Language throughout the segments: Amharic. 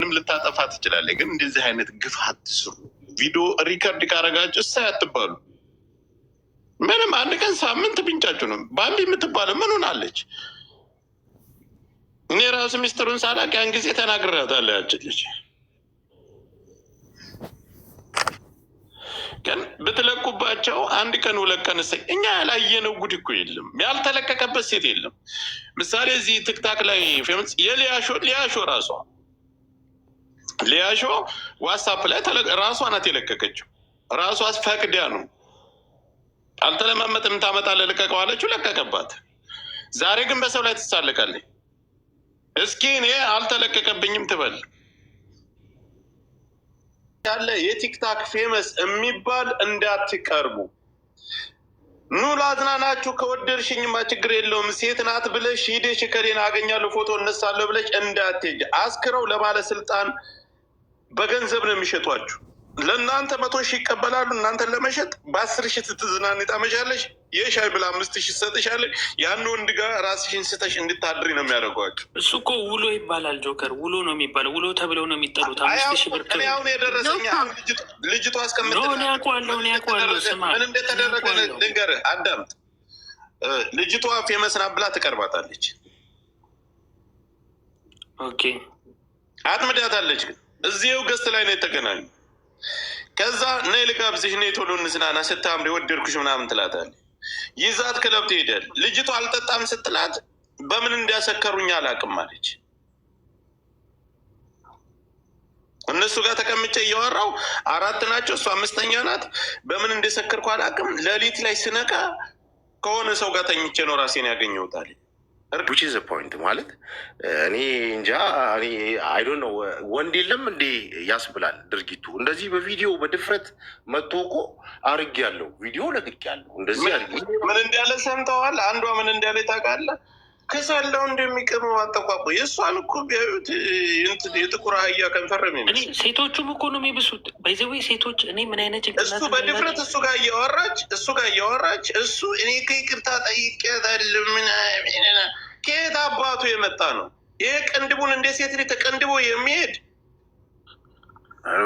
ራስህንም ልታጠፋ ትችላለህ። ግን እንደዚህ አይነት ግፍ አትስሩ። ቪዲዮ ሪከርድ ካረጋችሁ እሳ አትባሉ። ምንም አንድ ቀን ሳምንት ብንጫችሁ ነው። ባምቢ የምትባለው ምን ሆናለች? እኔ ራሱ ሚስጥሩን ሳላቅ ያን ጊዜ ተናግሬያታለሁ። ያችን ልጅ ግን ብትለቁባቸው አንድ ቀን ሁለት ቀን እሰይ። እኛ ያላየነው ጉድ እኮ የለም፣ ያልተለቀቀበት ሴት የለም። ምሳሌ እዚህ ቲክታክ ላይ ፌመስ ሊያሾ ሊያሾ ዋትሳፕ ላይ ራሷ ናት የለቀቀችው። ራሷ ፈቅዳ ነው። አልተለማመጥም ታመጣለህ ልቀቀው አለችው፣ ለቀቀባት። ዛሬ ግን በሰው ላይ ትሳለቃለች። እስኪ እኔ አልተለቀቀብኝም ትበል። ያለ የቲክታክ ፌመስ የሚባል እንዳትቀርቡ። ኑ ላዝናናችሁ፣ ከወደድሽኝማ ችግር የለውም ሴት ናት ብለሽ ሂደሽ ከሌን አገኛለሁ ፎቶ እነሳለሁ ብለሽ እንዳትሄጂ። አስክረው ለባለስልጣን በገንዘብ ነው የሚሸጧችሁ። ለእናንተ 100,000 ይቀበላሉ። እናንተን ለመሸጥ በ10,000 ስትዝናኒ ታመሻለሽ። የሻይ ብላ 5,000 ትሰጥሻለች። ያን ወንድ ጋር ራስሽን ስተሽ እንድታድሪ ነው የሚያደርጓቸው። እሱ እኮ ውሎ ይባላል። ጆከር ውሎ ነው የሚባለው። ውሎ ተብለው ነው የሚጠሩት። 5,000 ብር አሁን የደረሰኝ ልጅቷ ያውቀዋለሁ። ስማ ምን እንደተደረገ ልንገርህ፣ አዳምጥ። ልጅቷ ፌመስ ናት ብላ ትቀርባታለች። ኦኬ አትምዳታለች። ግን እዚው ገስት ላይ ነው የተገናኙ። ከዛ ነይ ልጋብዝሽ፣ ነይ ቶሎ እንዝናና፣ ስታምሪ ወደድኩሽ ምናምን ትላታለች። ይዛት ክለብ ትሄዳል። ልጅቷ አልጠጣም ስትላት በምን እንዲያሰከሩኝ አላውቅም አለች። እነሱ ጋር ተቀምጬ እያወራው 4 ናቸው፣ እሷ 5ኛ ናት። በምን እንደሰከርኩ አላውቅም። ሌሊት ላይ ስነቃ ከሆነ ሰው ጋር ተኝቼ ነው ራሴን ያገኘሁታል። ዊች ኢዝ ፖይንት ማለት እኔ እንጃ አይ ዶንት ኖ ወንድ የለም እንዴ ያስብላል ድርጊቱ። እንደዚህ በቪዲዮ በድፍረት መጥቶ እኮ አርጌያለሁ፣ ቪዲዮ ለቅቄያለሁ፣ እንደዚህ ምን እንዳለ ሰምተዋል። አንዷ ምን እንዳለ ታውቃለህ? ከሳለው እንደሚቀመው አጠቋቁ የእሷን እኮ ቢያዩት የጥቁር አህያ ከንፈር ነው። ሴቶቹም እኮ ነው የሚብሱት። ባይዘዌ ሴቶች እኔ ምን አይነት እሱ በድፍረት እሱ ጋር እያወራች እሱ እኔ ከይቅርታ ጠይቄያታለሁ ምናምን። ከየት አባቱ የመጣ ነው ይሄ? ቅንድቡን እንደ ሴት ልጅ ተቀንድቦ የሚሄድ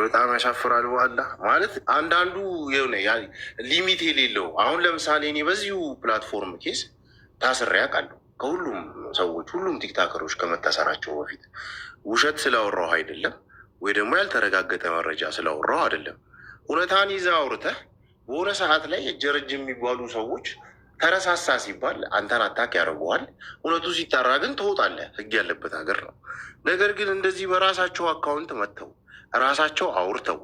በጣም ያሳፍራል። በኋላ ማለት አንዳንዱ የሆነ ሊሚት የሌለው አሁን ለምሳሌ እኔ በዚሁ ፕላትፎርም ኬስ ታስሬ አውቃለሁ። ከሁሉም ሰዎች ሁሉም ቲክታከሮች ከመታሰራቸው በፊት ውሸት ስላወራሁ አይደለም፣ ወይ ደግሞ ያልተረጋገጠ መረጃ ስላወራሁ አይደለም። እውነታን ይዘህ አውርተህ በሆነ ሰዓት ላይ እጀ ረጅም የሚባሉ ሰዎች ተረሳሳ ሲባል አንተን አታክ ያደርጉሃል። እውነቱ ሲጣራ ግን ትወጣለህ። ህግ ያለበት ሀገር ነው። ነገር ግን እንደዚህ በራሳቸው አካውንት መጥተው ራሳቸው አውርተው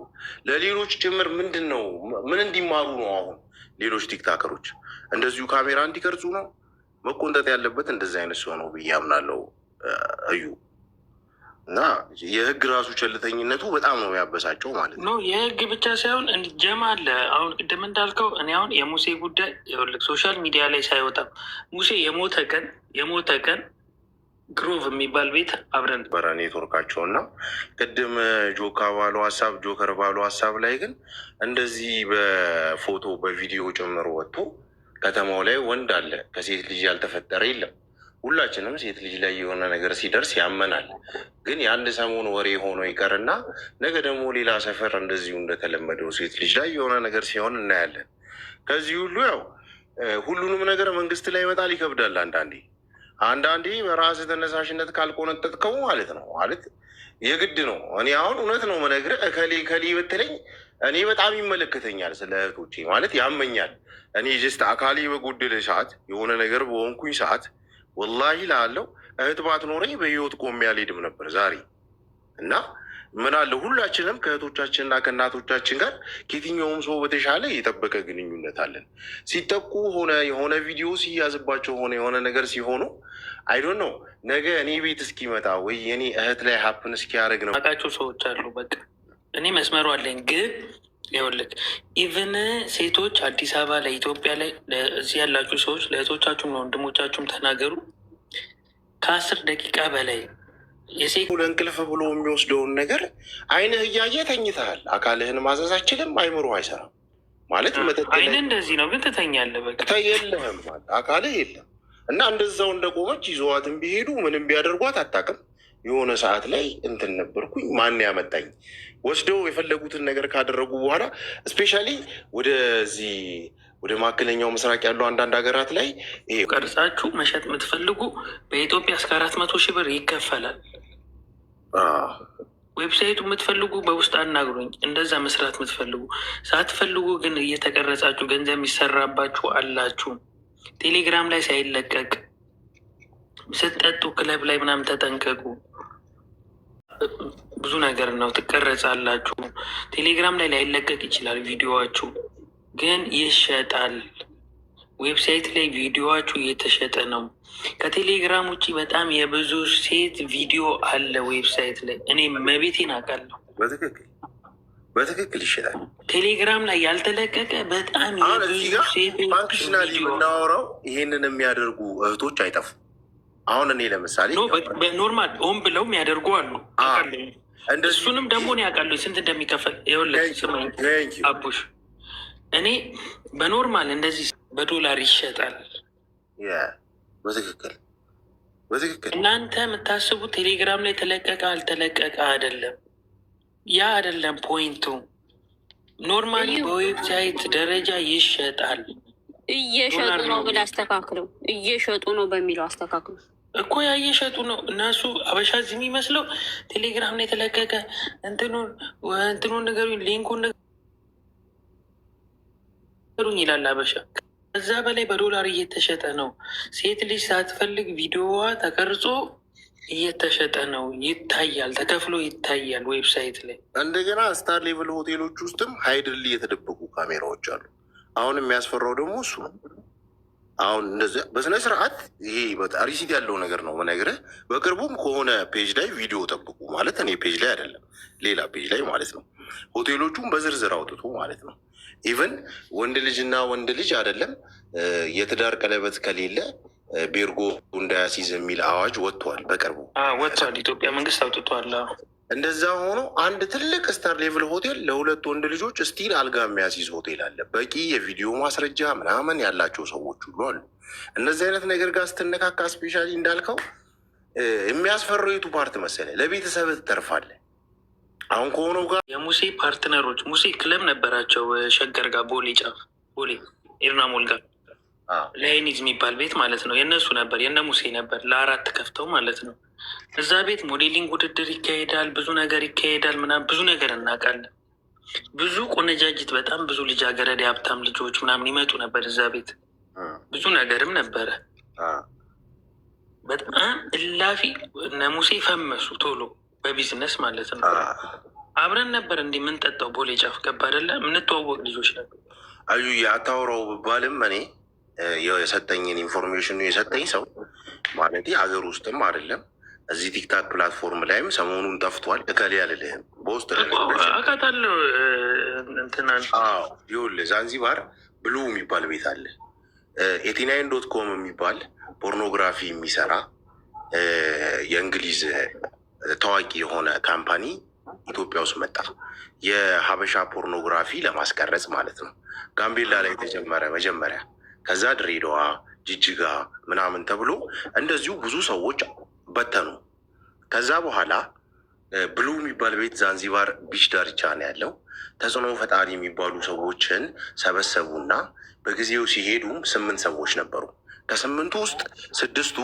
ለሌሎች ጭምር ምንድን ነው ምን እንዲማሩ ነው? አሁን ሌሎች ቲክታከሮች እንደዚሁ ካሜራ እንዲቀርጹ ነው መቆንጠጥ ያለበት። እንደዚህ አይነት ሰው ነው ብዬ አምናለሁ እዩ። እና የህግ ራሱ ቸልተኝነቱ በጣም ነው ያበሳጨው ማለት ነው። የህግ ብቻ ሳይሆን ጀማ አለ። አሁን ቅድም እንዳልከው እኔ አሁን የሙሴ ጉዳይ ሶሻል ሚዲያ ላይ ሳይወጣም ሙሴ የሞተ ቀን ግሮቭ የሚባል ቤት አብረን በረ ኔትወርካቸው እና ቅድም ጆከር ባለው ሀሳብ ላይ ግን እንደዚህ በፎቶ በቪዲዮ ጭምሮ ወጥቶ ከተማው ላይ ወንድ አለ ከሴት ልጅ ያልተፈጠረ የለም። ሁላችንም ሴት ልጅ ላይ የሆነ ነገር ሲደርስ ያመናል። ግን የአንድ ሰሞን ወሬ ሆኖ ይቀርና ነገ ደግሞ ሌላ ሰፈር እንደዚሁ እንደተለመደው ሴት ልጅ ላይ የሆነ ነገር ሲሆን እናያለን። ከዚህ ሁሉ ያው ሁሉንም ነገር መንግስት ላይ ይመጣል ይከብዳል። አንዳንዴ በራስ ተነሳሽነት ካልቆነጠጥከው ማለት ነው ማለት የግድ ነው። እኔ አሁን እውነት ነው መነግርህ ከሌ ብትለኝ እኔ በጣም ይመለከተኛል። ስለ እህቶቼ ማለት ያመኛል። እኔ ጀስት አካሌ በጎደለ ሰዓት የሆነ ነገር በሆንኩኝ ሰዓት ወላሂ ላለው እህት ባትኖረኝ በህይወት ቆሜ አልሄድም ነበር ዛሬ። እና ምን አለ ሁላችንም ከእህቶቻችንና ከእናቶቻችን ጋር ከየትኛውም ሰው በተሻለ የጠበቀ ግንኙነት አለን። ሲጠቁ ሆነ የሆነ ቪዲዮ ሲያዝባቸው ሆነ የሆነ ነገር ሲሆኑ አይ ዶንት ኖ ነገ እኔ ቤት እስኪመጣ ወይ የኔ እህት ላይ ሀፕን እስኪያደርግ ነው። አውቃቸው ሰዎች አሉ። በቃ እኔ መስመሩ አለኝ። ግን ይኸውልህ ኢቨን ሴቶች አዲስ አበባ ላይ ኢትዮጵያ ላይ እዚህ ያላችሁ ሰዎች ለእህቶቻችሁም ለወንድሞቻችሁም ተናገሩ። ከ10 ደቂቃ በላይ ለእንቅልፍ ብሎ የሚወስደውን ነገር አይንህ እያየ ተኝተሃል። አካልህን ማዘዝ አይችልም፣ አይምሮ አይሰራም ማለት አይንህ እንደዚህ ነው፣ ግን ትተኛለህ። በቃ የለህም አካልህ የለም። እና እንደዛው እንደቆመች ይዘዋትን ቢሄዱ ምንም ቢያደርጓት አታውቅም። የሆነ ሰዓት ላይ እንትን ነበርኩኝ። ማን ያመጣኝ ወስደው የፈለጉትን ነገር ካደረጉ በኋላ እስፔሻሊ ወደዚህ ወደ መካከለኛው ምስራቅ ያሉ አንዳንድ ሀገራት ላይ ቀርጻችሁ መሸጥ የምትፈልጉ በኢትዮጵያ እስከ 400,000 ብር ይከፈላል። ዌብሳይቱ የምትፈልጉ በውስጥ አናግሩኝ። እንደዛ መስራት የምትፈልጉ ሳትፈልጉ ግን እየተቀረጻችሁ ገንዘብ የሚሰራባችሁ አላችሁ። ቴሌግራም ላይ ሳይለቀቅ ስትጠጡ ክለብ ላይ ምናምን ተጠንቀቁ። ብዙ ነገር ነው፣ ትቀረጻላችሁ። ቴሌግራም ላይ ላይለቀቅ ይችላል ቪዲዮዋችሁ፣ ግን ይሸጣል። ዌብሳይት ላይ ቪዲዮዋችሁ እየተሸጠ ነው። ከቴሌግራም ውጭ በጣም የብዙ ሴት ቪዲዮ አለ ዌብሳይት ላይ። እኔ መቤቴን አውቃለሁ። በትክክል ይሸጣል። ቴሌግራም ላይ ያልተለቀቀ በጣም የብዙ ሴት ፋንክሽናሊ የምናወራው ይሄንን የሚያደርጉ እህቶች አይጠፉም። አሁን እኔ ለምሳሌ በኖርማል ሆን ብለው የሚያደርጉ አሉ። እሱንም ደግሞ እኔ አውቃለሁ ስንት እንደሚከፈል። ይኸውልህ አቡሽ፣ እኔ በኖርማል እንደዚህ በዶላር ይሸጣል። በትክክል እናንተ የምታስቡት ቴሌግራም ላይ ተለቀቀ አልተለቀቀ አይደለም። ያ አይደለም ፖይንቱ። ኖርማሊ በዌብሳይት ደረጃ ይሸጣል። እየሸጡ ነው ብለህ አስተካክለው። እየሸጡ ነው በሚለው አስተካክሉ እኮ። ያ እየሸጡ ነው እነሱ። አበሻ እዚህ የሚመስለው ቴሌግራም ላይ የተለቀቀ እንትኑን ነገሩኝ፣ ሊንኩን ነገሩኝ ይላል አበሻ። ከዛ በላይ በዶላር እየተሸጠ ነው። ሴት ልጅ ሳትፈልግ ቪዲዮዋ ተቀርጾ እየተሸጠ ነው። ይታያል፣ ተከፍሎ ይታያል ዌብሳይት ላይ። እንደገና ስታር ሌቭል ሆቴሎች ውስጥም ሃይድል የተደበቁ ካሜራዎች አሉ። አሁን የሚያስፈራው ደግሞ እሱ ነው። አሁን እንደዚያ በስነ ስርዓት ይሄ ሪሲት ያለው ነገር ነው መነግርህ። በቅርቡም ከሆነ ፔጅ ላይ ቪዲዮ ጠብቁ ማለት እኔ ፔጅ ላይ አይደለም ሌላ ፔጅ ላይ ማለት ነው። ሆቴሎቹም በዝርዝር አውጥቶ ማለት ነው። ኢቨን ወንድ ልጅና ወንድ ልጅ አይደለም የትዳር ቀለበት ከሌለ ቤርጎ እንዳያሲዝ የሚል አዋጅ ወጥቷል። በቅርቡ ወጥቷል። ኢትዮጵያ መንግስት አውጥቷል። እንደዛ ሆኖ አንድ ትልቅ ስታር ሌቭል ሆቴል ለሁለት ወንድ ልጆች ስቲል አልጋ የሚያስይዝ ሆቴል አለ። በቂ የቪዲዮ ማስረጃ ምናምን ያላቸው ሰዎች ሁሉ አሉ። እነዚህ አይነት ነገር ጋር ስትነካካ ስፔሻሊ እንዳልከው የሚያስፈራው የቱ ፓርት መሰለህ? ለቤተሰብ ትተርፋለህ። አሁን ከሆነው ጋር የሙሴ ፓርትነሮች ሙሴ ክለብ ነበራቸው ሸገር ጋር ቦሌ ጫፍ ቦሌ ኤርናሞል ጋር ለይኒዝ የሚባል ቤት ማለት ነው። የእነሱ ነበር የእነ ሙሴ ነበር። ለ4 ከፍተው ማለት ነው። እዛ ቤት ሞዴሊንግ ውድድር ይካሄዳል፣ ብዙ ነገር ይካሄዳል ምናምን፣ ብዙ ነገር እናውቃለን። ብዙ ቆነጃጅት፣ በጣም ብዙ ልጃገረድ፣ የሀብታም ልጆች ምናምን ይመጡ ነበር እዛ ቤት። ብዙ ነገርም ነበረ። በጣም እላፊ እነ ሙሴ ፈመሱ ቶሎ በቢዝነስ ማለት ነው። አብረን ነበር እንዲህ የምንጠጣው ቦሌ ጫፍ ገባ አይደለ? የምንተዋወቅ ልጆች ነበር። አዩ የአታውራው ብባልም እኔ የሰጠኝን ኢንፎርሜሽን የሰጠኝ ሰው ማለት ሀገር ውስጥም አይደለም እዚህ ቲክታክ ፕላትፎርም ላይም ሰሞኑን ጠፍቷል። እከሌ አልልህም በውስጥ አውቃታለሁ። ይኸውልህ ዛንዚባር ብሉ የሚባል ቤት አለ። 89.com የሚባል ፖርኖግራፊ የሚሰራ የእንግሊዝ ታዋቂ የሆነ ካምፓኒ ኢትዮጵያ ውስጥ መጣ። የሀበሻ ፖርኖግራፊ ለማስቀረጽ ማለት ነው። ጋምቤላ ላይ የተጀመረ መጀመሪያ፣ ከዛ ድሬዳዋ፣ ጅጅጋ ምናምን ተብሎ እንደዚሁ ብዙ ሰዎች በተኑ። ከዛ በኋላ ብሉ የሚባል ቤት ዛንዚባር ቢች ዳርቻ ነው ያለው። ተጽዕኖ ፈጣሪ የሚባሉ ሰዎችን ሰበሰቡና በጊዜው ሲሄዱም 8 ሰዎች ነበሩ። ከ8ቱ ውስጥ 6ቱ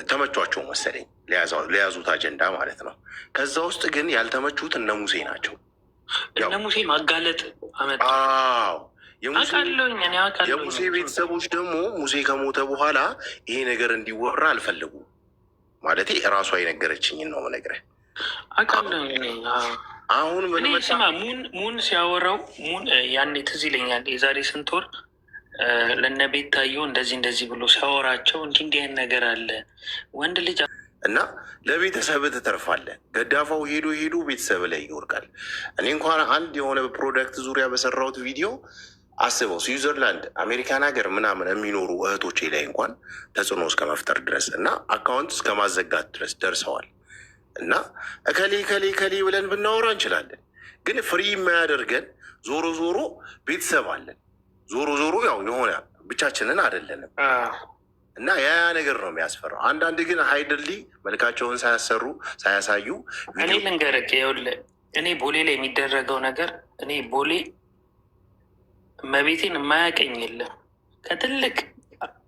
ተመቿቸው መሰለኝ ለያዙት አጀንዳ ማለት ነው። ከዛ ውስጥ ግን ያልተመቹት እነ ሙሴ ናቸው። እነ ሙሴ ማጋለጥ አመጣ። የሙሴ ቤተሰቦች ደግሞ ሙሴ ከሞተ በኋላ ይሄ ነገር እንዲወራ አልፈለጉም። ማለት እራሷ የነገረችኝን ነው የምነግርህ። አሁን ስማ ሙን ሲያወራው ሙን ያኔ ትዝ ይለኛል የዛሬ ስንት ወር ለነ ቤታየው እንደዚህ ብሎ ሲያወራቸው እንዲህ አይነት ነገር አለ ወንድ ልጅ እና ለቤተሰብ ትተርፋለህ። ገዳፋው ሄዶ ቤተሰብ ላይ ይወርቃል። እኔ እንኳን አንድ የሆነ በፕሮዳክት ዙሪያ በሰራሁት ቪዲዮ አስበው ስዊዘርላንድ፣ አሜሪካን ሀገር ምናምን የሚኖሩ እህቶቼ ላይ እንኳን ተጽዕኖ እስከ መፍጠር ድረስ እና አካውንት እስከ ማዘጋት ድረስ ደርሰዋል። እና እከሌ ብለን ብናወራ እንችላለን፣ ግን ፍሪ የማያደርገን ዞሮ ቤተሰብ አለን። ዞሮ ያው የሆነ ብቻችንን አይደለንም። እና ያ ነገር ነው የሚያስፈራው። አንዳንድ ግን ሀይድሊ መልካቸውን ሳያሳዩ እኔ ልንገርህ፣ ይኸውልህ እኔ ቦሌ ላይ የሚደረገው ነገር እኔ ቦሌ እመቤቴን የማያቀኝ የለም። ከትልቅ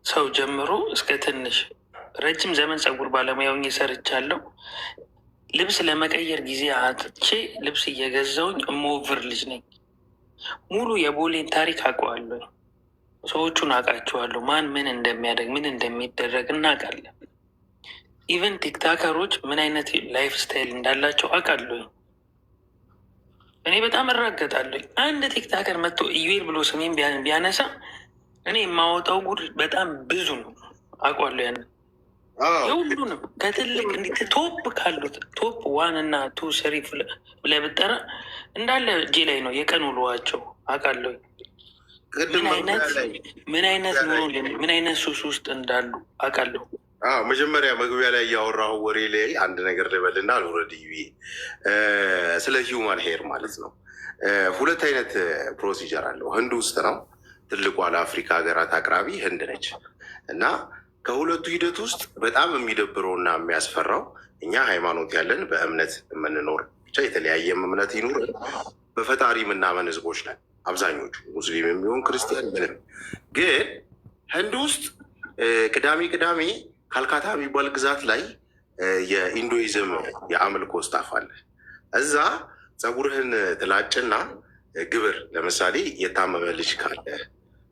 ሰው ጀምሮ እስከ ትንሽ ረጅም ዘመን ፀጉር ባለሙያ ሆኜ ሰርቻለሁ። ልብስ ለመቀየር ጊዜ አጥቼ ልብስ እየገዛውኝ እምወፍር ልጅ ነኝ። ሙሉ የቦሌን ታሪክ አውቀዋለሁ። ሰዎቹን አውቃቸዋለሁ። ማን ምን እንደሚያደርግ ምን እንደሚደረግ እናውቃለን። ኢቨን ቲክታከሮች ምን አይነት ላይፍ ስታይል እንዳላቸው አውቃለሁ። እኔ በጣም እራገጣለሁ። አንድ ቲክታከር መጥቶ ኢዩኤል ብሎ ስሜን ቢያነሳ እኔ የማወጣው ጉድ በጣም ብዙ ነው። አውቃለሁ። ያን የሁሉንም ከትልቅ ቶፕ ካሉት ቶፕ ዋን እና ቱ ስሪ ብለህ ብጠራ እንዳለ እጄ ላይ ነው የቀን ውሏቸው። አውቃለሁ ምን አይነት ሱስ ውስጥ እንዳሉ አውቃለሁ። መጀመሪያ መግቢያ ላይ እያወራሁ ወሬ ላይ አንድ ነገር ልበልና ልውረድ። ስለ ሂውማን ሄር ማለት ነው። ሁለት አይነት ፕሮሲጀር አለው። ህንድ ውስጥ ነው ትልቋ ለአፍሪካ ሀገራት አቅራቢ ህንድ ነች። እና ከሁለቱ ሂደት ውስጥ በጣም የሚደብረውና የሚያስፈራው እኛ ሃይማኖት ያለን በእምነት የምንኖር ብቻ የተለያየም እምነት ይኑር በፈጣሪ የምናመን ህዝቦች ነን አብዛኞቹ፣ ሙስሊም የሚሆን ክርስቲያን ምንም። ግን ህንድ ውስጥ ቅዳሜ ካልካታ የሚባል ግዛት ላይ የኢንዶይዝም የአምልኮ ስታፍ አለ። እዛ ፀጉርህን ትላጭና ግብር፣ ለምሳሌ የታመመ ልጅ ካለ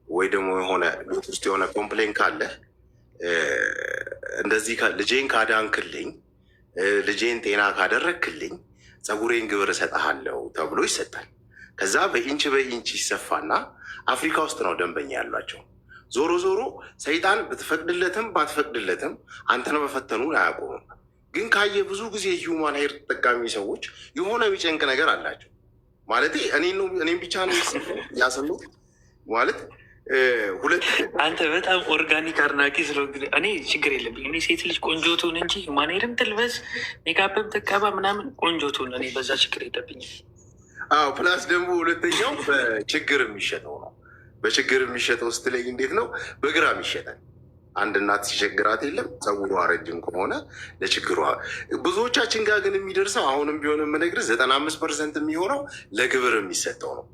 ወይ ደግሞ የሆነ ቤት ውስጥ የሆነ ኮምፕሌን ካለ እንደዚህ ልጄን ካዳንክልኝ፣ ልጄን ጤና ካደረግክልኝ ፀጉሬን ግብር እሰጥሃለሁ ተብሎ ይሰጣል። ከዛ በኢንች ይሰፋና አፍሪካ ውስጥ ነው ደንበኛ ያሏቸው። ዞሮ ዞሮ ሰይጣን ብትፈቅድለትም ባትፈቅድለትም አንተን መፈተኑን አያቆሙም። ግን ካየ ብዙ ጊዜ ሂውማን ሄር ተጠቃሚ ሰዎች የሆነ የሚጨንቅ ነገር አላቸው። ማለት እኔም ብቻ ነው ያሰሉ ማለት አንተ በጣም ኦርጋኒክ አድናቂ ስለሆንክ እኔ ችግር የለብኝ። እኔ ሴት ልጅ ቆንጆ ትሁን እንጂ ሂውማን ሄርም ትልበስ ሜካፕም ትቀባ ምናምን ቆንጆ ትሁን፣ እኔ በዛ ችግር የለብኝም። አዎ ፕላስ ደግሞ ሁለተኛው በችግር የሚሸጠው ነው። በችግር የሚሸጠው ስትለይ እንዴት ነው? በግራም ይሸጣል። አንድ እናት ሲቸግራት የለም ፀጉሯ ረጅም ከሆነ ለችግሯ። ብዙዎቻችን ጋር ግን የሚደርሰው አሁንም ቢሆን የምነግርህ 95% የሚሆነው ለግብር የሚሰጠው ነው።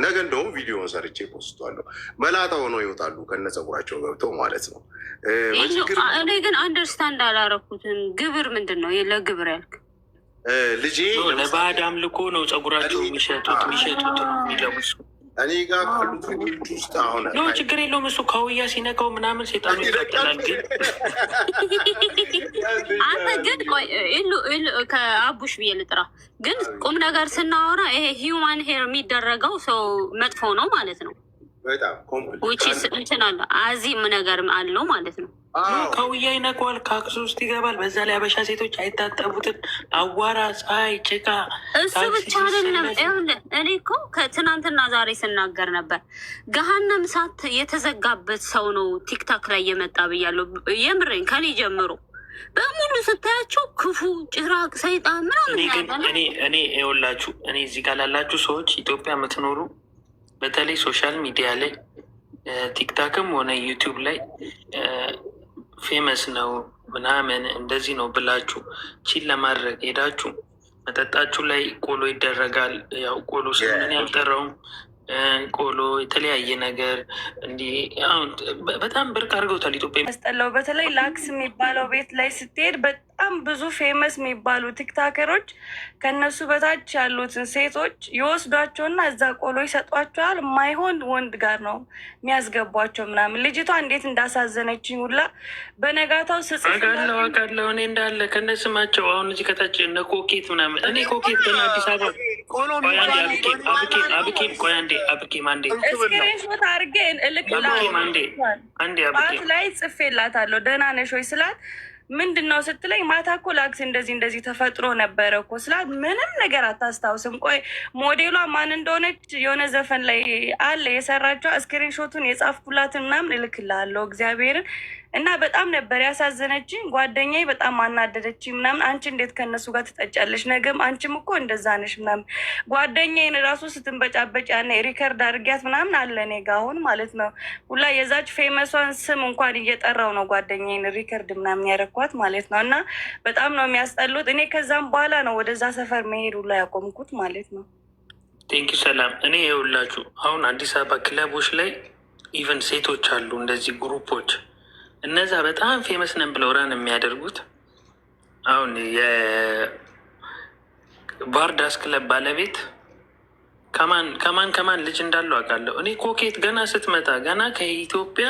ነገ እንደውም ቪዲዮን ሰርቼ ፖስቷለሁ። መላጣ ሆነው ይወጣሉ ከነ ፀጉራቸው ገብተው ማለት ነው። እኔ ግን አንደርስታንድ አላረኩትም። ግብር ምንድን ነው? ለግብር ያልክ ልጄ ለባዕድ አምልኮ ነው ፀጉራቸው የሚሸጡት ነው የሚለብሱ። እኔ ጋር ካሉት ልጆች ውስጥ አሁን ችግር የለውም። እሱ ካውያ ሲነካው ምናምን ሴጣኑ ይቀጥላል። ግን አንተ ግን ከአቡሽ ብዬ ልጥራ። ግን ቁም ነገር ስናወራ ይሄ ሂውማን ሄር የሚደረገው ሰው መጥፎ ነው ማለት ነው። ውጪ እንትን አለ አዚም ነገር አለው ማለት ነው። ካውያ ይነካዋል፣ ካክሱ ውስጥ ይገባል። በዛ ላይ አበሻ ሴቶች አይታጠቡትም። አዋራ፣ ፀሐይ፣ ጭቃ። እሱ ብቻ አይደለም። እኔ እኮ ከትናንትና ዛሬ ስናገር ነበር። ገሃነም ሳት የተዘጋበት ሰው ነው ቲክታክ ላይ የመጣ ብያለሁ። የምሬን ከኔ ጀምሮ በሙሉ ስታያቸው ክፉ ጭራቅ፣ ሰይጣን ምናምን። እኔ ይኸውላችሁ፣ እኔ እዚህ ጋር ላላችሁ ሰዎች ኢትዮጵያ የምትኖሩ በተለይ ሶሻል ሚዲያ ላይ ቲክታክም ሆነ ዩቲዩብ ላይ ፌመስ ነው ምናምን እንደዚህ ነው ብላችሁ ቺን ለማድረግ ሄዳችሁ መጠጣችሁ ላይ ቆሎ ይደረጋል። ያው ቆሎ ስምን ያልጠራውም ቆሎ የተለያየ ነገር እንዲህ አሁን በጣም ብርቅ አድርገውታል ኢትዮጵያ ያስጠላው። በተለይ ላክስ የሚባለው ቤት ላይ ስትሄድ በጣም ብዙ ፌመስ የሚባሉ ቲክታከሮች ከነሱ በታች ያሉትን ሴቶች ይወስዷቸውና እዛ ቆሎ ይሰጧቸዋል። ማይሆን ወንድ ጋር ነው የሚያስገቧቸው ምናምን። ልጅቷ እንዴት እንዳሳዘነችኝ ሁላ በነጋታው አውቃለሁ እኔ እንዳለ ከነስማቸው አሁን እዚህ ከታች እነ ኮኬት ምናምን። እኔ ኮኬት ገና አዲስ አበባ አብኬም አንዴ ስክሪንሾት አድርጌ ባት ላይ ጽፌላታለሁ። ደህና ነሽ ወይ ስላት ምንድን ነው ስትለኝ ማታ እኮ ላክስ እንደዚህ ተፈጥሮ ነበረ እኮ ስላት ምንም ነገር አታስታውስም። ቆይ ሞዴሏ ማን እንደሆነች የሆነ ዘፈን ላይ አለ የሰራችው። ስክሪንሾቱን የጻፍኩላትን ምናምን እልክልሃለሁ እግዚአብሔርን። እና በጣም ነበር ያሳዘነችኝ። ጓደኛዬ በጣም አናደደችኝ ምናምን። አንቺ እንዴት ከእነሱ ጋር ትጠጫለሽ? ነገም አንቺም እኮ እንደዛ ነሽ ምናምን። ጓደኛዬን ራሱ ስትንበጫበጭ ያኔ ሪከርድ አድርጊያት ምናምን አለ እኔ ጋ አሁን ማለት ነው። ሁላ የዛች ፌመሷን ስም እንኳን እየጠራው ነው ጓደኛዬን ሪከርድ ምናምን ያረኳት ማለት ነው። እና በጣም ነው የሚያስጠሉት። እኔ ከዛም በኋላ ነው ወደዛ ሰፈር መሄዱ ላይ ያቆምኩት ማለት ነው። ቴንኪ ሰላም። እኔ የውላችሁ አሁን አዲስ አበባ ክለቦች ላይ ኢቨን ሴቶች አሉ እንደዚህ ግሩፖች፣ እነዛ በጣም ፌመስ ነን ብለው ራን የሚያደርጉት። አሁን የባርዳስ ክለብ ባለቤት ከማን ልጅ እንዳለው አውቃለሁ እኔ። ኮኬት ገና ስትመጣ ገና ከኢትዮጵያ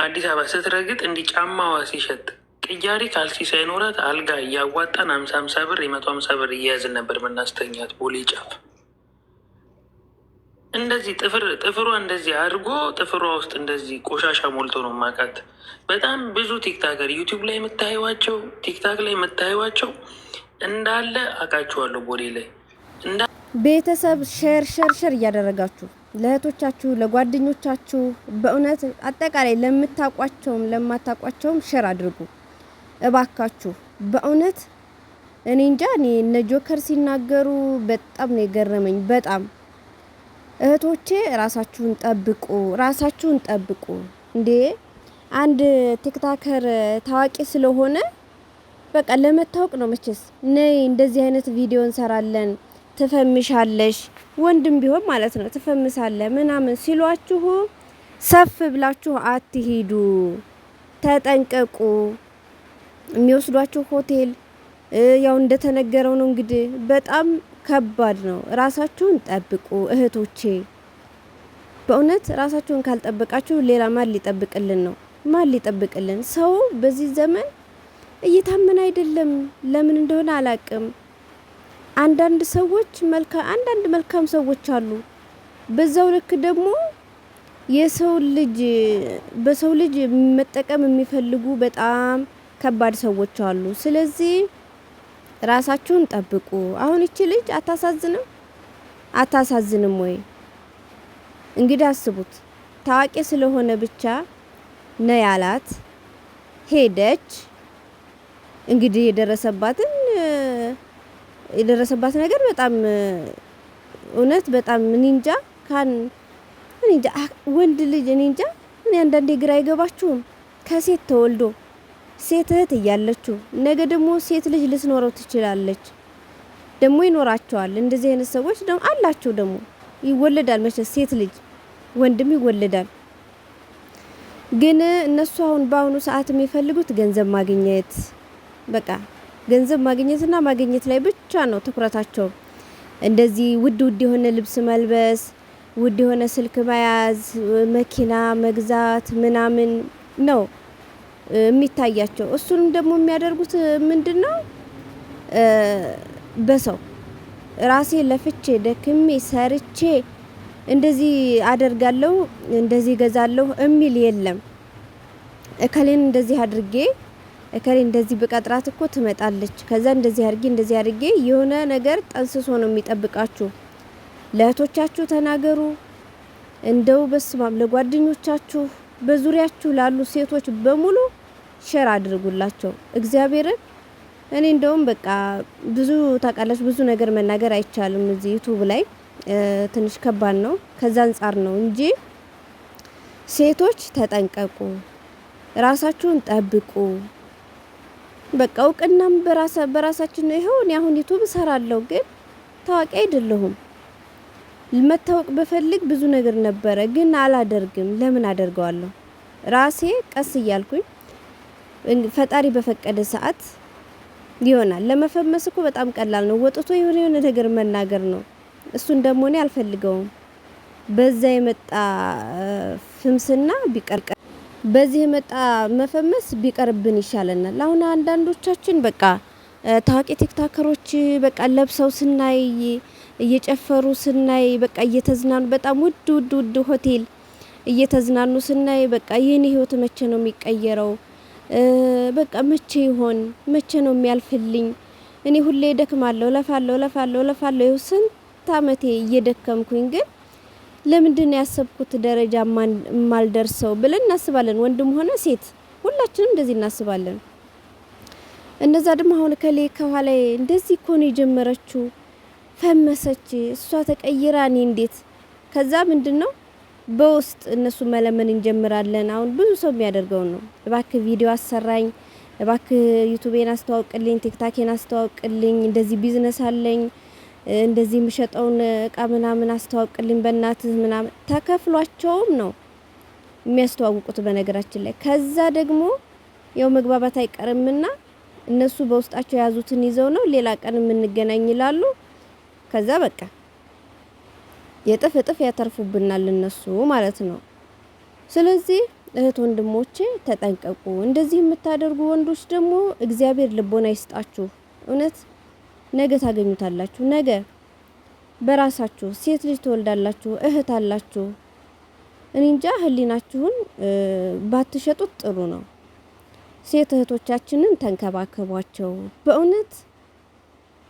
አዲስ አበባ ስትረግጥ እንዲህ ጫማዋ ሲሸጥ ቅያሪ ካልሲ ሳይኖራት አልጋ እያዋጣን 50 ብር 150 ብር እያያዝን ነበር ምናስተኛት ቦሌ ጫፍ። እንደዚህ ጥፍሯ እንደዚህ አድርጎ ጥፍሯ ውስጥ እንደዚህ ቆሻሻ ሞልቶ ነው ማቃት። በጣም ብዙ ቲክታከር ዩቲዩብ ላይ የምታዩዋቸው ቲክታክ ላይ የምታዩዋቸው እንዳለ አውቃችኋለሁ። ቦሌ ላይ ቤተሰብ ሼር እያደረጋችሁ ለእህቶቻችሁ ለጓደኞቻችሁ፣ በእውነት አጠቃላይ ለምታውቋቸውም ለማታውቋቸውም ሼር አድርጉ እባካችሁ። በእውነት እኔ እንጃ እኔ እነ ጆከር ሲናገሩ በጣም ነው የገረመኝ። በጣም እህቶቼ ራሳችሁን ጠብቁ እንዴ! አንድ ቲክታከር ታዋቂ ስለሆነ በቃ ለመታወቅ ነው መቼስ። ነይ እንደዚህ አይነት ቪዲዮ እንሰራለን ትፈምሻለሽ፣ ወንድም ቢሆን ማለት ነው ትፈምሳለ ምናምን ሲሏችሁ ሰፍ ብላችሁ አትሂዱ፣ ተጠንቀቁ። የሚወስዷችሁ ሆቴል ያው እንደተነገረው ነው እንግዲህ በጣም ከባድ ነው። ራሳችሁን ጠብቁ እህቶቼ። በእውነት ራሳችሁን ካልጠበቃችሁ ሌላ ማን ሊጠብቅልን ነው? ማን ሊጠብቅልን? ሰው በዚህ ዘመን እየታመነ አይደለም። ለምን እንደሆነ አላቅም። አንዳንድ ሰዎች አንዳንድ መልካም ሰዎች አሉ። በዛው ልክ ደግሞ በሰው ልጅ መጠቀም የሚፈልጉ በጣም ከባድ ሰዎች አሉ። ስለዚህ ራሳችሁን ጠብቁ። አሁን እቺ ልጅ አታሳዝንም ወይ? እንግዲህ አስቡት። ታዋቂ ስለሆነ ብቻ ነው ያላት፣ ሄደች። እንግዲህ የደረሰባት ነገር በጣም እውነት በጣም እንጃ ወንድ ልጅ እንጃ። እኔ አንዳንዴ ግራ አይገባችሁም? ከሴት ተወልዶ ሴት እህት እያለችው ነገ ደግሞ ሴት ልጅ ልትኖረው ትችላለች። ደግሞ ይኖራቸዋል እንደዚህ አይነት ሰዎች ደግሞ አላቸው። ደግሞ ይወለዳል መቼስ ሴት ልጅ ወንድም ይወለዳል። ግን እነሱ አሁን በአሁኑ ሰዓት የሚፈልጉት ገንዘብ ማግኘት፣ በቃ ገንዘብ ማግኘትና ማግኘት ላይ ብቻ ነው ትኩረታቸው። እንደዚህ ውድ የሆነ ልብስ መልበስ፣ ውድ የሆነ ስልክ መያዝ፣ መኪና መግዛት ምናምን ነው የሚታያቸው። እሱንም ደግሞ የሚያደርጉት ምንድነው? በሰው ራሴ ለፍቼ ደክሜ ሰርቼ እንደዚህ አደርጋለሁ እንደዚህ ገዛለሁ የሚል የለም። እከሌን እንደዚህ አድርጌ እከሌን እንደዚህ በቀጥራት እኮ ትመጣለች፣ ከዛ እንደዚህ አድርጌ የሆነ ነገር ጠንስሶ ነው የሚጠብቃችሁ። ለእህቶቻችሁ ተናገሩ። እንደው በስማም ለጓደኞቻችሁ በዙሪያችሁ ላሉ ሴቶች በሙሉ ሼር አድርጉላቸው እግዚአብሔርን። እኔ እንደውም በቃ ብዙ ታውቃላችሁ፣ ብዙ ነገር መናገር አይቻልም እዚህ ዩቲዩብ ላይ ትንሽ ከባድ ነው። ከዛ አንፃር ነው እንጂ ሴቶች ተጠንቀቁ፣ ራሳችሁን ጠብቁ። በቃ እውቅናም በራሳችን ነው። ይሄው እኔ አሁን ዩቲዩብ እሰራለሁ፣ ግን ታዋቂ አይደለሁም። መታወቅ በፈልግ ብዙ ነገር ነበረ፣ ግን አላደርግም። ለምን አደርገዋለሁ? ራሴ ቀስ እያልኩኝ ፈጣሪ በፈቀደ ሰዓት ይሆናል። ለመፈመስ እኮ በጣም ቀላል ነው። ወጥቶ የሆነ ነገር መናገር ነው። እሱን ደግሞ እኔ አልፈልገውም። በዛ የመጣ ፍምስና በዚህ የመጣ መፈመስ ቢቀርብን ይሻለናል። አሁን አንዳንዶቻችን በቃ ታዋቂ ቲክታከሮች በቃ ለብሰው ስናይ እየጨፈሩ ስናይ በቃ እየተዝናኑ በጣም ውድ ሆቴል እየተዝናኑ ስናይ በቃ የኔ ህይወት መቼ ነው የሚቀየረው? በቃ መቼ ነው የሚያልፍልኝ? እኔ ሁሌ ደክማለሁ፣ ለፋለሁ ስንት አመቴ እየደከምኩኝ ግን ለምንድን ያሰብኩት ደረጃ ማልደርሰው ብለን እናስባለን። ወንድም ሆነ ሴት ሁላችንም እንደዚህ እናስባለን። እነዛ ደግሞ አሁን ከሌ ከኋላ እንደዚህ እኮ ነው የጀመረችው ፈመሰች እሷ ተቀይራ እኔ እንዴት ከዛ ምንድነው በውስጥ እነሱ መለመን እንጀምራለን። አሁን ብዙ ሰው የሚያደርገው ነው። እባክህ ቪዲዮ አሰራኝ፣ እባክህ ዩቲዩቤን አስተዋውቅልኝ፣ ቲክታኬን አስተዋውቅልኝ፣ እንደዚህ ቢዝነስ አለኝ፣ እንደዚህ የምሸጠውን እቃ ምናምን አስተዋውቅልኝ በእናትህ ምናምን ተከፍሏቸውም ነው የሚያስተዋውቁት በነገራችን ላይ። ከዛ ደግሞ ያው መግባባት አይቀርምና እነሱ በውስጣቸው የያዙትን ይዘው ነው ሌላ ቀን የምንገናኝ ይላሉ። ከዛ በቃ የጥፍ እጥፍ ያተርፉብናል እነሱ ማለት ነው። ስለዚህ እህት ወንድሞቼ ተጠንቀቁ። እንደዚህ የምታደርጉ ወንዶች ደግሞ እግዚአብሔር ልቦና ይስጣችሁ። እውነት ነገ ታገኙታላችሁ። ነገ በራሳችሁ ሴት ልጅ ትወልዳላችሁ፣ እህት አላችሁ። እኔ እንጃ ህሊናችሁን ባትሸጡት ጥሩ ነው። ሴት እህቶቻችንን ተንከባከቧቸው በእውነት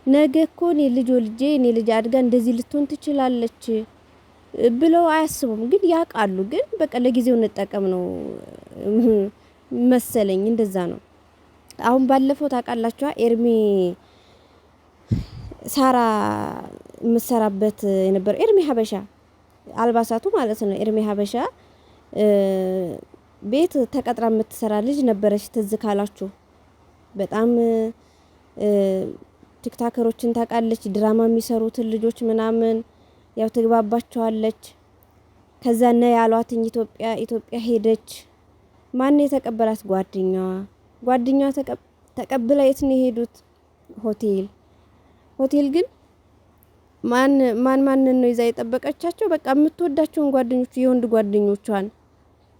ነገ እኮ እኔ ልጅ ወልጄ እኔ ልጅ አድጋ እንደዚህ ልትሆን ትችላለች ብለው አያስቡም። ግን ያውቃሉ። ግን በቃ ለጊዜው እንጠቀም ነው መሰለኝ። እንደዛ ነው። አሁን ባለፈው ታውቃላችሁ ኤርሚ ሳራ የምትሰራበት የነበረው ኤርሚ ሀበሻ አልባሳቱ ማለት ነው። ኤርሚ ሀበሻ ቤት ተቀጥራ የምትሰራ ልጅ ነበረች። ትዝ ካላችሁ በጣም ቲክታከሮችን ታውቃለች። ድራማ የሚሰሩትን ልጆች ምናምን ያው ትግባባቸዋለች። ከዛ ነው ያሏትኝ ኢትዮጵያ ሄደች። ማን የተቀበላት? ጓደኛዋ ተቀብላ የት ነው የሄዱት? ሆቴል ግን ማን ነው ይዛ የጠበቀቻቸው? በቃ የምትወዳቸውን ጓደኞቹ የወንድ ጓደኞቿን።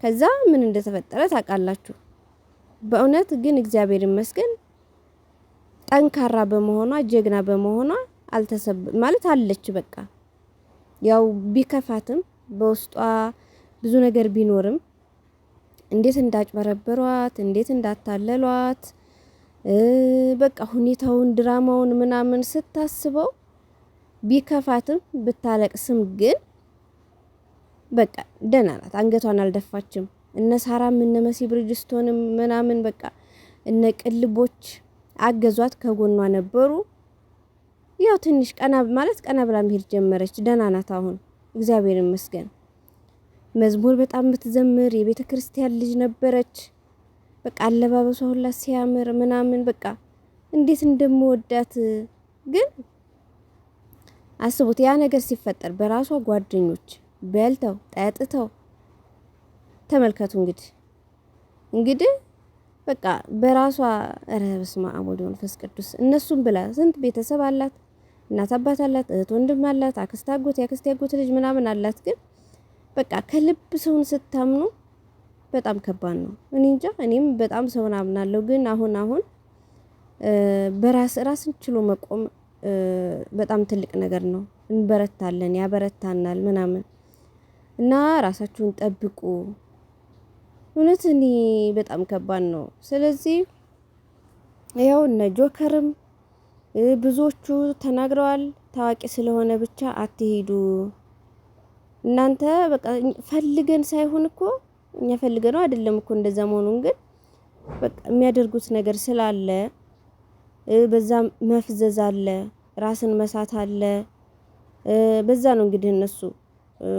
ከዛ ምን እንደተፈጠረ ታውቃላችሁ። በእውነት ግን እግዚአብሔር ይመስገን ጠንካራ በመሆኗ ጀግና በመሆኗ ማለት አለች። በቃ ያው ቢከፋትም በውስጧ ብዙ ነገር ቢኖርም እንዴት እንዳጭበረበሯት እንዴት እንዳታለሏት በቃ ሁኔታውን ድራማውን ምናምን ስታስበው ቢከፋትም ብታለቅስም ግን በቃ ደህና ናት። አንገቷን አልደፋችም። እነ ሳራም እነ መሲ ብሪጅስቶንም ምናምን በቃ እነ ቅልቦች አገዟት፣ ከጎኗ ነበሩ። ያው ትንሽ ቀና ብላ መሄድ ጀመረች። ደህና ናት አሁን እግዚአብሔር ይመስገን። መዝሙር በጣም የምትዘምር የቤተ ክርስቲያን ልጅ ነበረች። በቃ አለባበሷ ሁላ ሲያምር ምናምን በቃ እንዴት እንደምወዳት ግን አስቡት። ያ ነገር ሲፈጠር በራሷ ጓደኞች በልተው ጠጥተው ተመልከቱ። እንግዲህ በቃ በራሷ በስመ አብ ወወልድ ወመንፈስ ቅዱስ እነሱም ብላ ስንት ቤተሰብ አላት፣ እናት አባት አላት፣ እህት ወንድም አላት፣ አክስት አጎት፣ የአክስት ያጎት ልጅ ምናምን አላት። ግን በቃ ከልብ ሰውን ስታምኑ በጣም ከባድ ነው። እኔ እንጃ እኔም በጣም ሰውን አምናለሁ። ግን አሁን ራስን ችሎ መቆም በጣም ትልቅ ነገር ነው። እንበረታለን፣ ያበረታናል ምናምን እና ራሳችሁን ጠብቁ። እውነት እኔ በጣም ከባድ ነው። ስለዚህ ያው እነ ጆከርም ብዙዎቹ ተናግረዋል። ታዋቂ ስለሆነ ብቻ አትሄዱ እናንተ በቃ ፈልገን ሳይሆን እኮ እኛ ፈልገነው አይደለም እኮ እንደዛ መሆኑን ግን በቃ የሚያደርጉት ነገር ስላለ በዛ መፍዘዝ አለ፣ ራስን መሳት አለ። በዛ ነው እንግዲህ እነሱ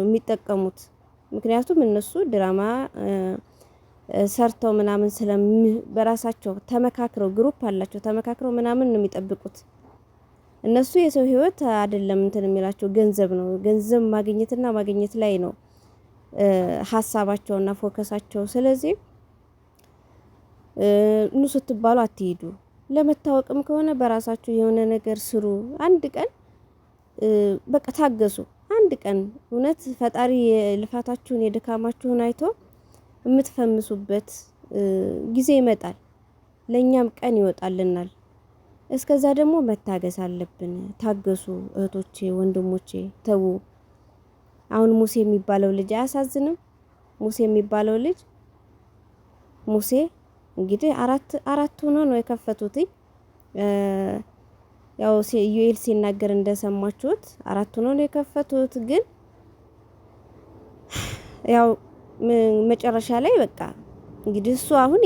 የሚጠቀሙት። ምክንያቱም እነሱ ድራማ ሰርተው ምናምን በራሳቸው ተመካክረው ግሩፕ አላቸው ተመካክረው ምናምን ነው የሚጠብቁት። እነሱ የሰው ህይወት አይደለም እንትን የሚላቸው ገንዘብ ነው። ገንዘብ ማግኘት ላይ ነው ሀሳባቸውና ፎከሳቸው። ስለዚህ ኑ ስትባሉ አትሄዱ። ለመታወቅም ከሆነ በራሳችሁ የሆነ ነገር ስሩ። አንድ ቀን በቃ ታገሱ። አንድ ቀን እውነት ፈጣሪ የልፋታችሁን የድካማችሁን አይቶ የምትፈምሱበት ጊዜ ይመጣል። ለኛም ቀን ይወጣልናል። እስከዛ ደግሞ መታገስ አለብን። ታገሱ እህቶቼ፣ ወንድሞቼ ተው። አሁን ሙሴ የሚባለው ልጅ አያሳዝንም? ሙሴ የሚባለው ልጅ ሙሴ እንግዲህ አራት ሆኖ ነው የከፈቱት። ያው ዩኤል ሲናገር እንደሰማችሁት 4 ሆኖ ነው የከፈቱት። ግን ያው መጨረሻ ላይ በቃ እንግዲህ እሱ አሁን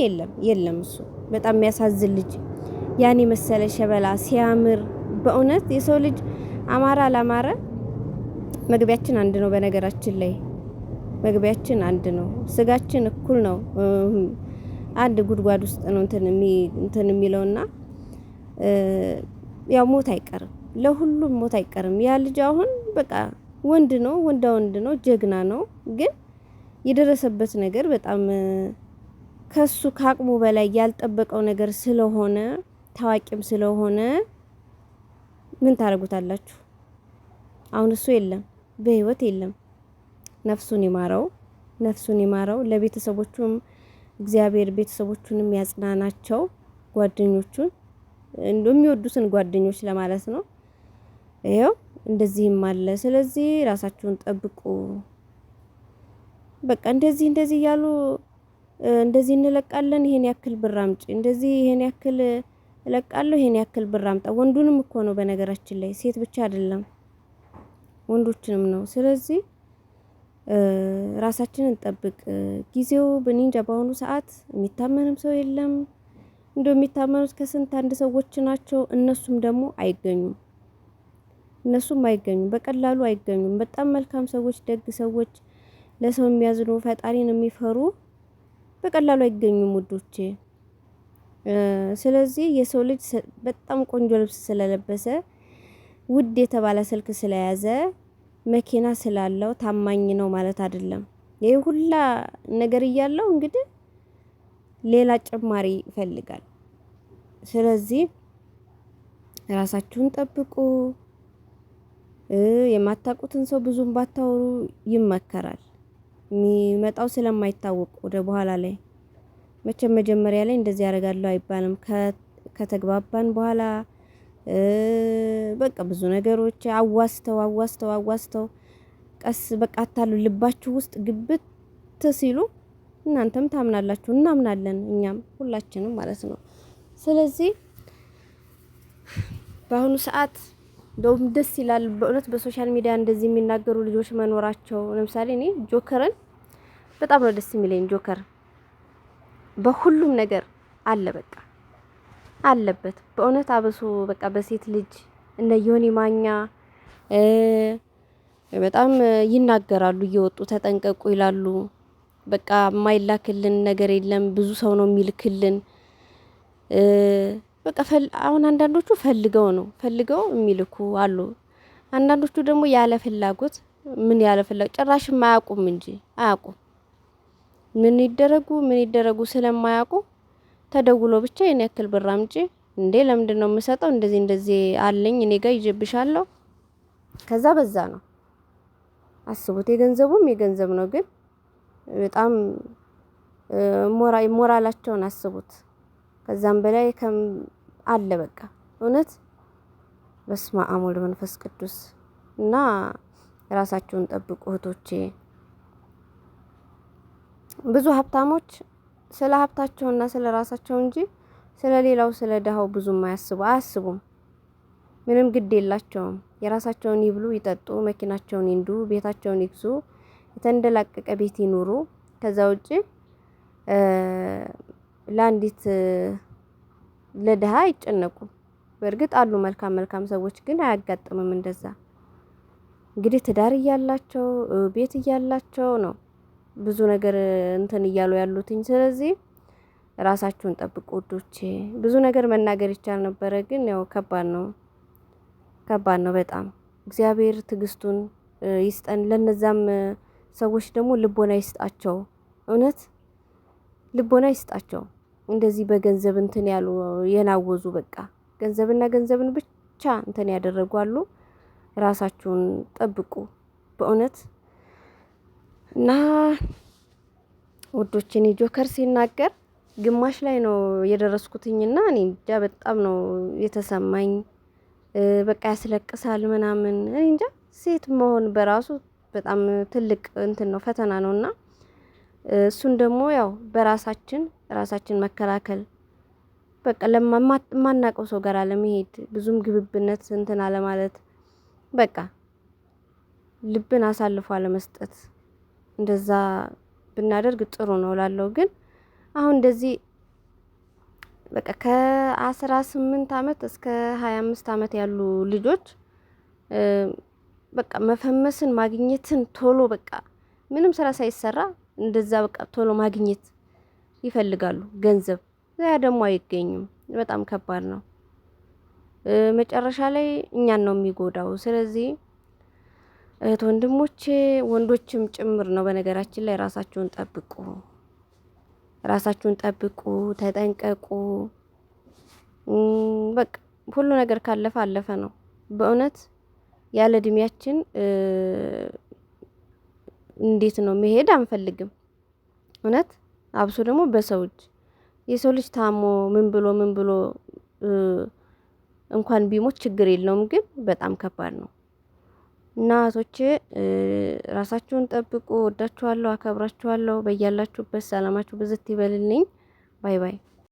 የለም እሱ በጣም የሚያሳዝን ልጅ ያን የመሰለ ሸበላ ሲያምር በእውነት የሰው ልጅ አማራ አላማረ መግቢያችን አንድ ነው። በነገራችን ላይ መግቢያችን አንድ ነው። ስጋችን እኩል ነው። አንድ ጉድጓድ ውስጥ ነው እንትን የሚለውና ያው ሞት አይቀርም፣ ለሁሉም ሞት አይቀርም። ያ ልጅ አሁን በቃ ወንድ ነው፣ ወንድ ነው፣ ጀግና ነው። ግን የደረሰበት ነገር በጣም ከሱ ከአቅሙ በላይ ያልጠበቀው ነገር ስለሆነ ታዋቂም ስለሆነ ምን ታረጉታላችሁ? አሁን እሱ የለም፣ በህይወት የለም። ነፍሱን ይማረው። ለቤተሰቦቹም እግዚአብሔር ቤተሰቦቹንም ያጽናናቸው። ጓደኞቹን የሚወዱትን ጓደኞች ለማለት ነው። ይሄው እንደዚህም አለ። ስለዚህ ራሳችሁን ጠብቁ። በቃ እንደዚህ እያሉ እንደዚህ እንለቃለን፣ ይሄን ያክል ብር አምጪ፣ እንደዚህ ይሄን ያክል እለቃለሁ፣ ይሄን ያክል ብር አምጣ። ወንዱንም እኮ ነው በነገራችን ላይ ሴት ብቻ አይደለም ወንዶችንም ነው። ስለዚህ ራሳችንን ጠብቅ። ጊዜው በኒንጃ በአሁኑ ሰዓት የሚታመንም ሰው የለም። እንደው የሚታመኑት ከስንት አንድ ሰዎች ናቸው። እነሱም ደግሞ አይገኙም። በቀላሉ አይገኙም። በጣም መልካም ሰዎች፣ ደግ ሰዎች፣ ለሰው የሚያዝኑ ፈጣሪን የሚፈሩ በቀላሉ አይገኙም ውዶቼ። ስለዚህ የሰው ልጅ በጣም ቆንጆ ልብስ ስለለበሰ ውድ የተባለ ስልክ ስለያዘ መኪና ስላለው ታማኝ ነው ማለት አይደለም። ይሄ ሁላ ነገር እያለው እንግዲህ ሌላ ጭማሪ ይፈልጋል። ስለዚህ ራሳችሁን ጠብቁ። የማታውቁትን ሰው ብዙም ባታወሩ ይመከራል። የሚመጣው ስለማይታወቅ ወደ በኋላ ላይ መቼም መጀመሪያ ላይ እንደዚህ ያደርጋለሁ አይባልም። ከተግባባን በኋላ በቃ ብዙ ነገሮች አዋስተው ቀስ በቃ አታሉ ልባችሁ ውስጥ ግብት ሲሉ እናንተም ታምናላችሁ፣ እናምናለን፣ እኛም ሁላችንም ማለት ነው። ስለዚህ በአሁኑ ሰዓት እንደውም ደስ ይላል በእውነት በሶሻል ሚዲያ እንደዚህ የሚናገሩ ልጆች መኖራቸው። ለምሳሌ እኔ ጆከርን በጣም ነው ደስ የሚለኝ። ጆከር በሁሉም ነገር አለ፣ በቃ አለበት በእውነት አብሶ በቃ በሴት ልጅ እነ ዮኒ ማኛ በጣም ይናገራሉ፣ እየወጡ ተጠንቀቁ ይላሉ። በቃ የማይላክልን ነገር የለም፣ ብዙ ሰው ነው የሚልክልን። በቃ አሁን አንዳንዶቹ ፈልገው የሚልኩ አሉ። አንዳንዶቹ ደግሞ ያለ ፍላጎት ጭራሽ አያውቁም እንጂ አያውቁም ምን ይደረጉ ስለማያውቁ ተደውሎ ብቻ የኔ ያክል ብር አምጪ እንዴ፣ ለምንድን ነው የምሰጠው? እንደዚህ አለኝ እኔ ጋር ይጀብሻለሁ። ከዛ በዛ ነው አስቡት። የገንዘብ ነው፣ ግን በጣም ሞራላቸውን አስቡት። ከዛም በላይ አለ በቃ እውነት። በስመ አብ ወወልድ ወመንፈስ ቅዱስ። እና ራሳችሁን ጠብቁ እህቶቼ። ብዙ ሀብታሞች ስለ ሀብታቸውና ስለ ራሳቸው እንጂ ስለ ሌላው ስለ ድሃው ብዙም አያስቡም። ምንም ግድ የላቸውም። የራሳቸውን ይብሉ፣ ይጠጡ፣ መኪናቸውን ይንዱ፣ ቤታቸውን ይግዙ፣ የተንደላቀቀ ቤት ይኑሩ። ከዛ ውጪ ለአንዲት ለድሃ አይጨነቁም። በእርግጥ አሉ መልካም ሰዎች፣ ግን አያጋጥምም እንደዛ። እንግዲህ ትዳር እያላቸው ቤት እያላቸው ነው ብዙ ነገር እንትን እያሉ ያሉትኝ። ስለዚህ ራሳችሁን ጠብቁ ውዶቼ። ብዙ ነገር መናገር ይቻል ነበረ፣ ግን ያው ከባድ ነው በጣም። እግዚአብሔር ትዕግስቱን ይስጠን። ለነዛም ሰዎች ደግሞ ልቦና ይስጣቸው፣ እውነት ልቦና ይስጣቸው። እንደዚህ በገንዘብ እንትን ያሉ የናወዙ በቃ ገንዘብን ብቻ እንትን ያደረጓሉ። ራሳችሁን ጠብቁ በእውነት። እና ውዶች እኔ ጆከር ሲናገር ግማሽ ላይ ነው የደረስኩትኝና እኔ እንጃ በጣም ነው የተሰማኝ። በቃ ያስለቅሳል ምናምን። እኔ እንጃ ሴት መሆን በራሱ በጣም ትልቅ እንትን ነው፣ ፈተና ነውና እሱን ደግሞ ያው ራሳችን መከላከል በቃ ለማናቀው ሰው ጋር አለመሄድ፣ ብዙም ግብብነት እንትን አለማለት፣ በቃ ልብን አሳልፎ አለመስጠት። እንደዛ ብናደርግ ጥሩ ነው ላለው። ግን አሁን እንደዚህ በቃ ከ18 አመት እስከ 25 አመት ያሉ ልጆች በቃ መፈመስን ማግኘትን ቶሎ በቃ ምንም ስራ ሳይሰራ እንደዛ በቃ ቶሎ ማግኘት ይፈልጋሉ ገንዘብ። ያ ደግሞ አይገኝም። በጣም ከባድ ነው። መጨረሻ ላይ እኛን ነው የሚጎዳው። ስለዚህ እህት ወንድሞቼ፣ ወንዶችም ጭምር ነው በነገራችን ላይ ራሳችሁን ጠብቁ፣ ራሳችሁን ጠብቁ፣ ተጠንቀቁ። በቃ ሁሉ ነገር ካለፈ አለፈ ነው። በእውነት ያለ እድሜያችን እንዴት ነው መሄድ አንፈልግም። እውነት አብሶ ደግሞ በሰው እጅ የሰው ልጅ ታሞ ምን ብሎ እንኳን ቢሞት ችግር የለውም፣ ግን በጣም ከባድ ነው። እና እህቶቼ ራሳችሁን ጠብቁ። ወዳችኋለሁ፣ አከብራችኋለሁ። በያላችሁበት ሰላማችሁ ብዝት ይበልልኝ። ባይ ባይ።